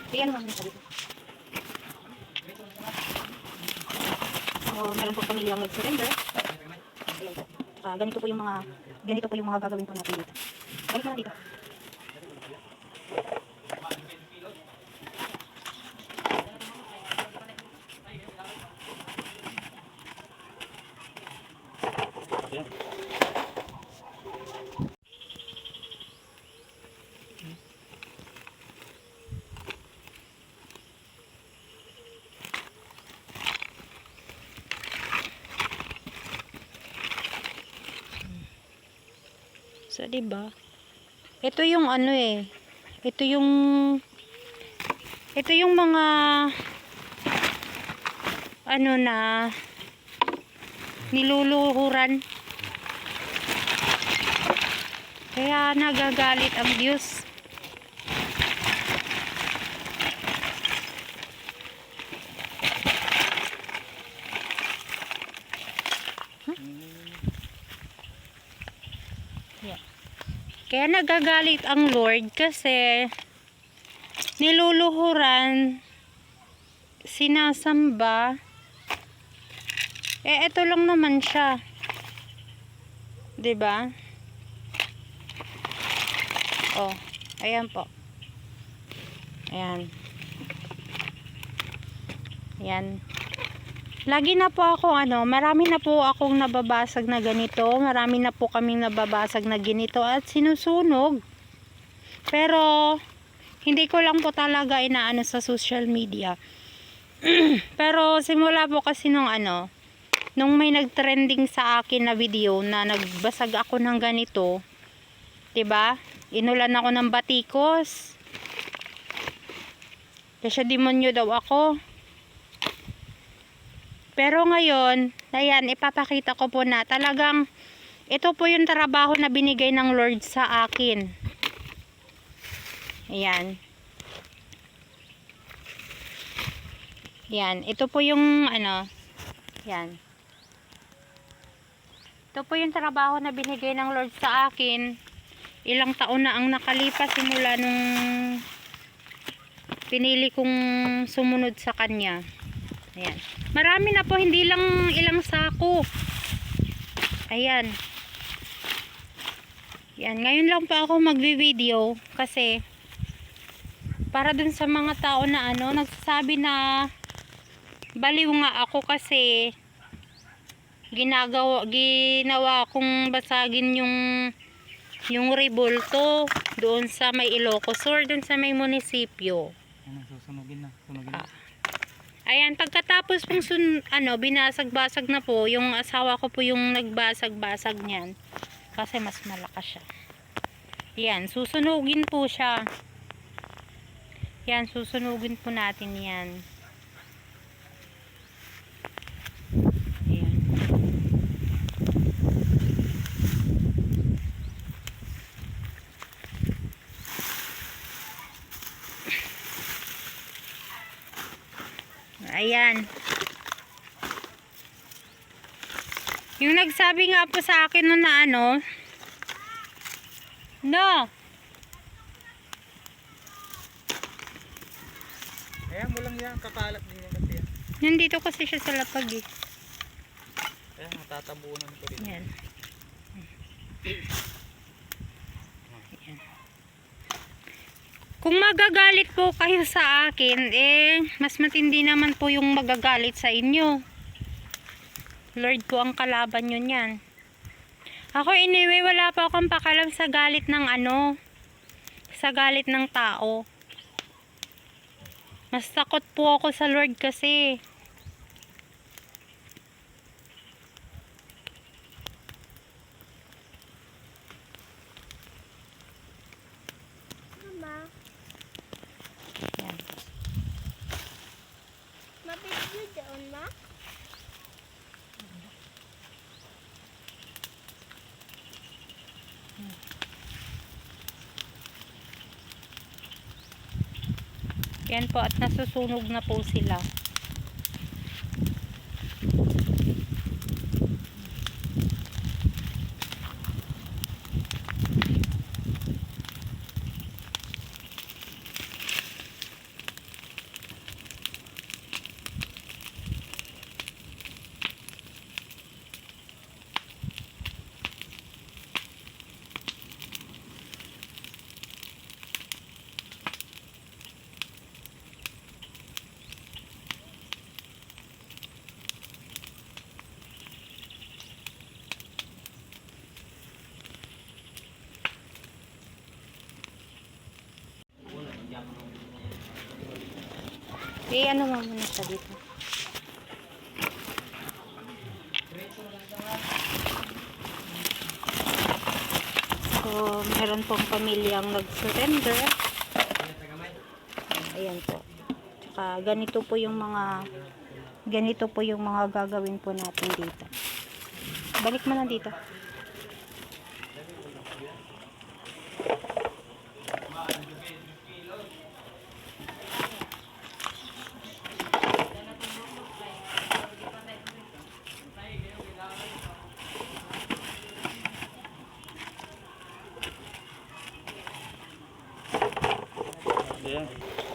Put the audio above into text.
Ayan naman dito. So, meron po pamilyang mag-surrender. Ayan po. Ganito po yung mga gagawin po natin dito. Balik na dito. So, diba? Ito yung ano eh. Ito yung mga ano na niluluhuran. Kaya nagagalit ang Diyos. Kaya nagagalit ang Lord kasi niluluhuran, sinasamba. Ito lang naman siya. 'Di ba? Oh, ayan po. Ayan. Ayan. Lagi na po ako marami na po akong nababasag na ganito, marami na po kaming nababasag na ganito at sinusunog. Pero hindi ko lang po talaga inaano sa social media. Pero simula po kasi nung may nagtrending sa akin na video na nagbasag ako ng ganito, 'di ba? Inulan ako ng batikos. Kasi demonyo daw ako. Pero ngayon, ayan, ipapakita ko po na talagang ito po yung trabaho na binigay ng Lord sa akin. Ayan. Ayan, ito po yung ayan. Ito po yung trabaho na binigay ng Lord sa akin. Ilang taon na ang nakalipas simula nung pinili kong sumunod sa Kanya. Ayan. Marami na po, hindi lang ilang sako. Ayan. Ayan. Ngayon lang po ako magvi-video kasi para dun sa mga tao na nagsasabi na baliw nga ako kasi ginawa kong basagin yung rebulto doon sa may Ilocos Sur, doon sa may munisipyo. Susunugin na. Ayan, pagkatapos pong binasag-basag na po, yung asawa ko po yung nagbasag-basag niyan. Kasi mas malakas siya. Ayan, susunugin po siya. Ayan, susunugin po natin yan. Ayan. Ayan. Yung nagsabi nga po sa akin nun na Ayan mo lang yan, kakalat din yan kasi yan. Nandito kasi siya sa lapag eh. Ayan, natatabunan ko rin. Ayan. Ayan. Kung magagalit po kayo sa akin, mas matindi naman po yung magagalit sa inyo. Lord po ang kalaban nyo niyan. Ako anyway, wala pa akong pakalam sa galit ng sa galit ng tao. Mas takot po ako sa Lord kasi. Mama. Yan. Mabigyo doon, ma? Yan po at nasusunog na po sila. ano mo muna siya dito. So, meron pong pamilyang nag-surrender. Ayan po. Tsaka ganito po yung mga gagawin po natin dito. Balik mo na dito. Ayan.